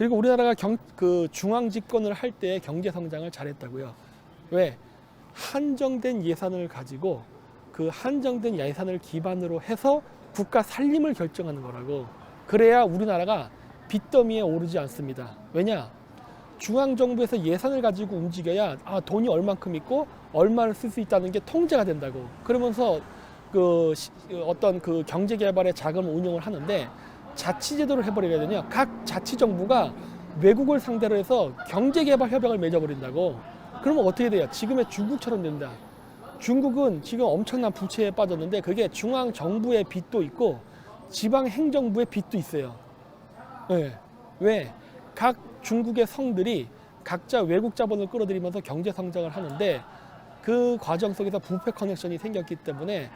그리고 우리나라가 중앙 집권을 할 때 경제 성장을 잘했다고요. 왜? 한정된 예산을 가지고 그 한정된 예산을 기반으로 해서 국가 살림을 결정하는 거라고. 그래야 우리나라가 빚더미에 오르지 않습니다. 왜냐? 중앙정부에서 예산을 가지고 움직여야 돈이 얼만큼 있고 얼마를 쓸 수 있다는 게 통제가 된다고. 그러면서 어떤 경제개발의 자금 운용을 하는데, 자치제도를 해버리거든요. 각 자치정부가 외국을 상대로 해서 경제개발 협약을 맺어버린다고. 그러면 어떻게 돼요? 지금의 중국처럼 된다. 중국은 지금 엄청난 부채에 빠졌는데 그게 중앙정부의 빚도 있고 지방행정부의 빚도 있어요. 네. 왜? 각 중국의 성들이 각자 외국 자본을 끌어들이면서 경제 성장을 하는데 그 과정 속에서 부패 커넥션이 생겼기 때문에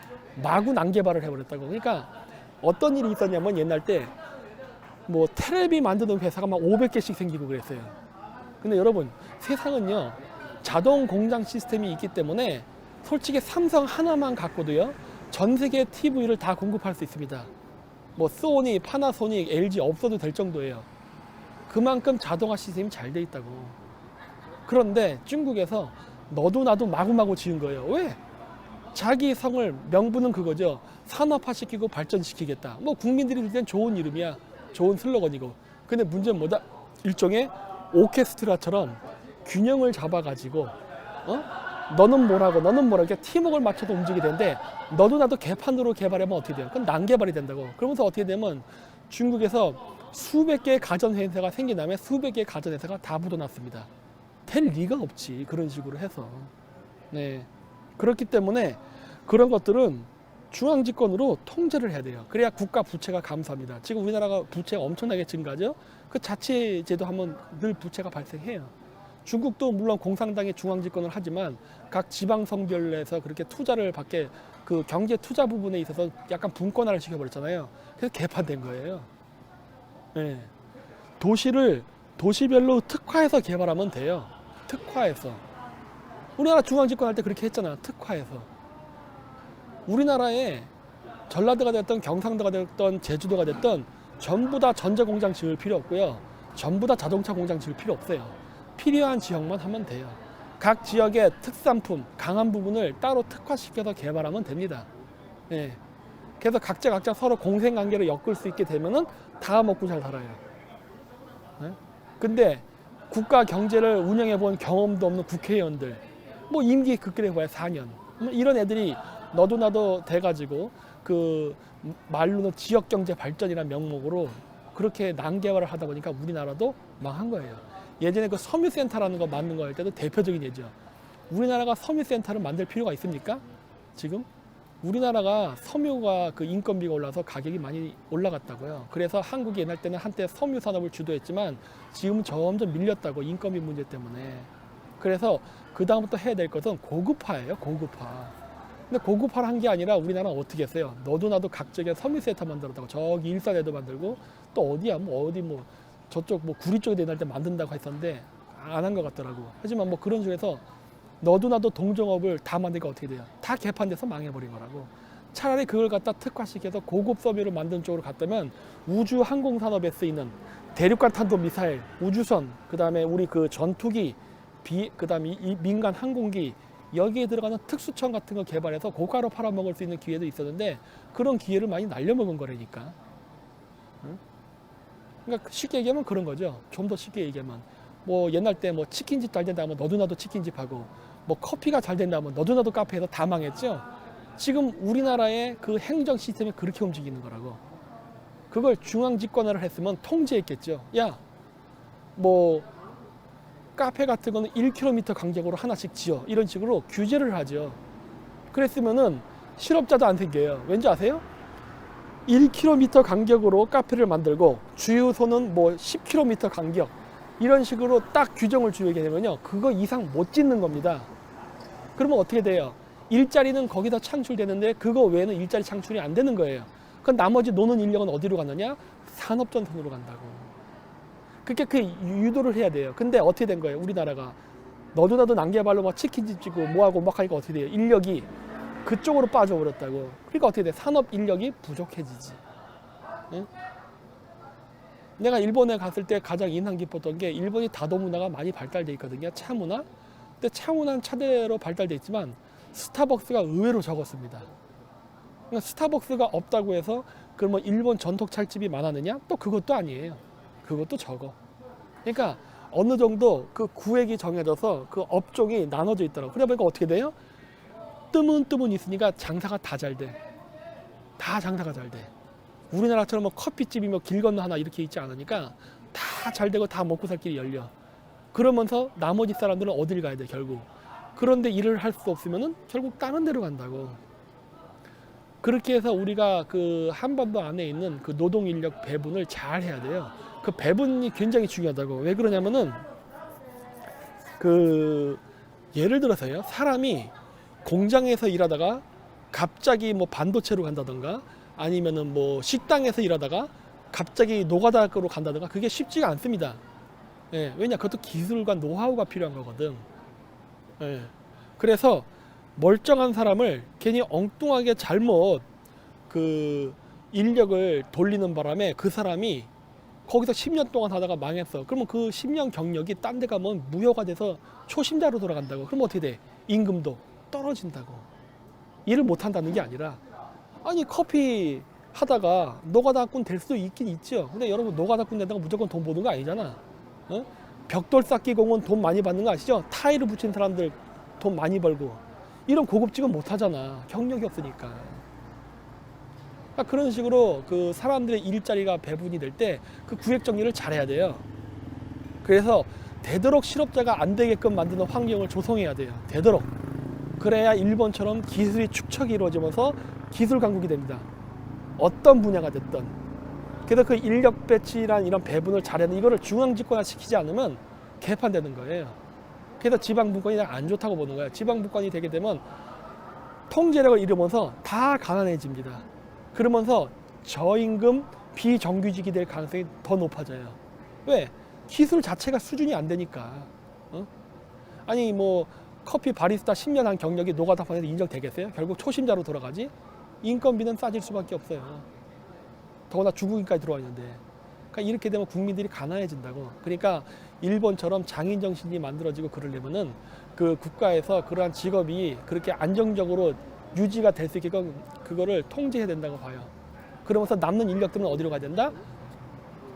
마구 난개발을 해버렸다고. 그러니까 어떤 일이 있었냐면 옛날 때 뭐 테레비 만드는 회사가 막 500개씩 생기고 그랬어요. 근데 여러분, 세상은요 자동 공장 시스템이 있기 때문에 솔직히 삼성 하나만 갖고도요 전 세계 TV를 다 공급할 수 있습니다. 뭐 소니, 파나소닉, LG 없어도 될 정도예요. 그만큼 자동화 시스템이 잘 돼 있다고. 그런데 중국에서 너도 나도 마구마구 지은 거예요. 왜? 자기 성을, 명분은 그거죠. 산업화시키고 발전시키겠다. 뭐 국민들이 들 땐 좋은 이름이야. 좋은 슬로건이고. 근데 문제는 뭐다? 일종의 오케스트라처럼 균형을 잡아가지고 너는 뭐라고 너는 뭐라고 이렇게 팀워크를 맞춰서 움직이게 되는데, 너도 나도 개판으로 개발하면 어떻게 돼요? 그건 난개발이 된다고. 그러면서 어떻게 되면 중국에서 수백 개의 가전회사가 생긴 다음에 수백 개의 가전회사가 다 묻어났습니다. 될 리가 없지, 그런 식으로 해서. 네. 그렇기 때문에 그런 것들은 중앙집권으로 통제를 해야 돼요. 그래야 국가 부채가 감소합니다. 지금 우리나라가 부채가 엄청나게 증가하죠. 그 자치제도 하면 늘 부채가 발생해요. 중국도 물론 공산당이 중앙집권을 하지만 각 지방성별에서 그렇게 투자를 받게, 그 경제 투자 부분에 있어서 약간 분권화를 시켜버렸잖아요. 그래서 개판된 거예요. 네. 도시별로 특화해서 개발하면 돼요. 특화해서. 우리나라 중앙집권 할 때 그렇게 했잖아. 특화해서. 우리나라에 전라도가 됐던 경상도가 됐던 제주도가 됐던 전부 다 전자공장 지을 필요 없고요. 전부 다 자동차 공장 지을 필요 없어요. 필요한 지역만 하면 돼요. 각 지역의 특산품, 강한 부분을 따로 특화시켜서 개발하면 됩니다. 예. 그래서 각자 서로 공생관계를 엮을 수 있게 되면은 다 먹고 잘 살아요. 예? 근데 국가 경제를 운영해 본 경험도 없는 국회의원들, 뭐 임기 극기를 해봐야 4년. 이런 애들이 너도 나도 돼가지고 그 말로는 지역경제 발전이라는 명목으로 그렇게 난개발을 하다 보니까 우리나라도 망한 거예요. 예전에 그 섬유센터라는 거 만든 거 할 때도 대표적인 예죠. 우리나라가 섬유센터를 만들 필요가 있습니까? 지금? 우리나라가 섬유가 그 인건비가 올라서 가격이 많이 올라갔다고요. 그래서 한국이 옛날 때는 한때 섬유 산업을 주도했지만 지금은 점점 밀렸다고, 인건비 문제 때문에. 그래서 그 다음부터 해야 될 것은 고급화예요. 고급화. 근데 고급화를 한 게 아니라 우리나라는 어떻게 했어요? 너도 나도 각지의 섬유센터 만들었다고. 저기 일산에도 만들고 또 어디야 뭐 저쪽 뭐 구리 쪽에 옛날 때 만든다고 했었는데 안 한 것 같더라고. 하지만 뭐 그런 식에서 너도 나도 동종업을 다 만드니까 어떻게 돼요? 다 개판돼서 망해버린 거라고. 차라리 그걸 갖다 특화시켜서 고급 섬유를 만드는 쪽으로 갔다면 우주 항공 산업에 쓰이는 대륙간 탄도 미사일, 우주선, 그 다음에 우리 그 전투기, 그 다음에 이 민간 항공기, 여기에 들어가는 특수청 같은 거 개발해서 고가로 팔아먹을 수 있는 기회도 있었는데 그런 기회를 많이 날려먹은 거라니까. 응? 그러니까 쉽게 얘기하면 그런 거죠. 좀 더 쉽게 얘기하면 뭐 옛날 때 뭐 치킨집 잘 된다 하면 너도 나도 치킨집 하고, 뭐 커피가 잘 된다 하면 너도 나도 카페에서 다 망했죠. 지금 우리나라의 그 행정 시스템이 그렇게 움직이는 거라고. 그걸 중앙 집권화를 했으면 통제했겠죠. 야, 뭐 카페 같은 거는 1km 간격으로 하나씩 지어, 이런 식으로 규제를 하죠. 그랬으면은 실업자도 안 생겨요. 왠지 아세요? 1km 간격으로 카페를 만들고 주유소는 뭐 10km 간격, 이런 식으로 딱 규정을 주게 되면요, 그거 이상 못 짓는 겁니다. 그러면 어떻게 돼요? 일자리는 거기다 창출되는데 그거 외에는 일자리 창출이 안 되는 거예요. 그럼 나머지 노는 인력은 어디로 가느냐? 산업전선으로 간다고. 그렇게 그 유도를 해야 돼요. 근데 어떻게 된 거예요? 우리나라가 너도 나도 난개발로 막 치킨집 짓고 뭐하고 막 하니까 어떻게 돼요? 인력이 그쪽으로 빠져버렸다고. 그러니까 어떻게 돼? 산업 인력이 부족해지지. 응? 내가 일본에 갔을 때 가장 인상 깊었던 게 일본이 다도 문화가 많이 발달돼 있거든요. 차 문화. 근데 차 문화는 차대로 발달돼 있지만 스타벅스가 의외로 적었습니다. 그러니까 스타벅스가 없다고 해서 그러면 일본 전통 차집이 많았느냐? 또 그것도 아니에요. 그것도 적어. 그러니까 어느 정도 그 구획이 정해져서 그 업종이 나눠져 있더라고. 그래 보니까 어떻게 돼요? 뜨문 있으니까 장사가 다 잘 돼. 다 장사가 잘 돼. 우리나라처럼 뭐 커피집이 뭐 길 건너 하나 이렇게 있지 않으니까 다 잘 되고 다 먹고 살 길이 열려. 그러면서 나머지 사람들은 어딜 가야 돼 결국. 그런데 일을 할 수 없으면은 결국 다른 데로 간다고. 그렇게 해서 우리가 그 한반도 안에 있는 그 노동 인력 배분을 잘 해야 돼요. 그 배분이 굉장히 중요하다고. 왜 그러냐면은 그 예를 들어서요. 사람이 공장에서 일하다가 갑자기 뭐 반도체로 간다던가 아니면은 뭐 식당에서 일하다가 갑자기 노가다로 간다던가 그게 쉽지가 않습니다. 예, 왜냐 그것도 기술과 노하우가 필요한 거거든. 예, 그래서 멀쩡한 사람을 괜히 엉뚱하게 잘못 그 인력을 돌리는 바람에 그 사람이 거기서 10년 동안 하다가 망했어. 그러면 그 10년 경력이 딴 데 가면 무효가 돼서 초심자로 돌아간다고. 그럼 어떻게 돼? 임금도 떨어진다고. 일을 못 한다는 게 아니라 아니 커피 하다가 노가다꾼 될 수도 있긴 있죠. 근데 여러분 노가다꾼 된다고 무조건 돈 버는 거 아니잖아. 어? 벽돌 쌓기 공은 돈 많이 받는 거 아시죠? 타일을 붙인 사람들 돈 많이 벌고 이런 고급직은 못 하잖아. 경력이 없으니까. 그러니까 그런 식으로 그 사람들의 일자리가 배분이 될 때 그 구획 정리를 잘해야 돼요. 그래서 되도록 실업자가 안 되게끔 만드는 환경을 조성해야 돼요. 되도록. 그래야 일본처럼 기술이 축적이 이루어지면서 기술 강국이 됩니다. 어떤 분야가 됐든. 그래서 그 인력 배치란 이런 배분을 잘해야 돼. 이거를 중앙집권화 시키지 않으면 개판되는 거예요. 그래서 지방분권이 안 좋다고 보는 거예요. 지방분권이 되게 되면 통제력을 잃으면서 다 가난해집니다. 그러면서 저임금 비정규직이 될 가능성이 더 높아져요. 왜? 기술 자체가 수준이 안 되니까. 어? 아니 뭐 커피 바리스타 10년 한 경력이 노가다판에서 인정되겠어요? 결국 초심자로 돌아가지. 인건비는 싸질 수밖에 없어요. 더구나 중국인까지 들어와 있는데. 그러니까 이렇게 되면 국민들이 가난해진다고. 그러니까 일본처럼 장인 정신이 만들어지고 그러려면은 그 국가에서 그러한 직업이 그렇게 안정적으로 유지가 될 수 있게끔 그거를 통제해야 된다고 봐요. 그러면서 남는 인력들은 어디로 가야 된다?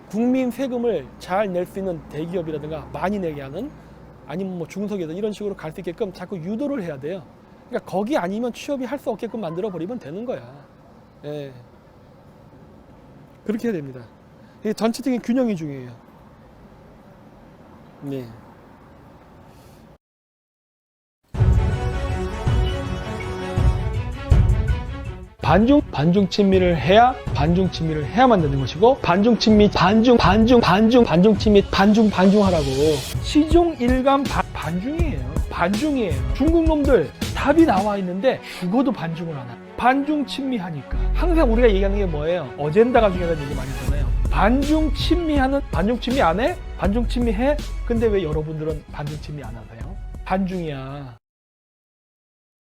국민 세금을 잘 낼 수 있는 대기업이라든가 많이 내게 하는 아니면 뭐 중소기업이든 이런 식으로 갈 수 있게끔 자꾸 유도를 해야 돼요. 그러니까 거기 아니면 취업이 할 수 없게끔 만들어 버리면 되는 거야. 예. 그렇게 해야 됩니다. 이게 전체적인 균형이 중요해요. 네. 반중 친미를 해야만 되는 것이고 반중 친미 반중 친미 반중하라고. 시종 일관 반중이에요. 중국 놈들 답이 나와 있는데 죽어도 반중을 안 해. 반중 친미하니까. 항상 우리가 얘기하는 게 뭐예요? 어젠다가 중요하다는 얘기 많이 하잖아요. 반중 친미 안 해? 반중 친미해? 근데 왜 여러분들은 반중 친미 안 하세요? 반중이야.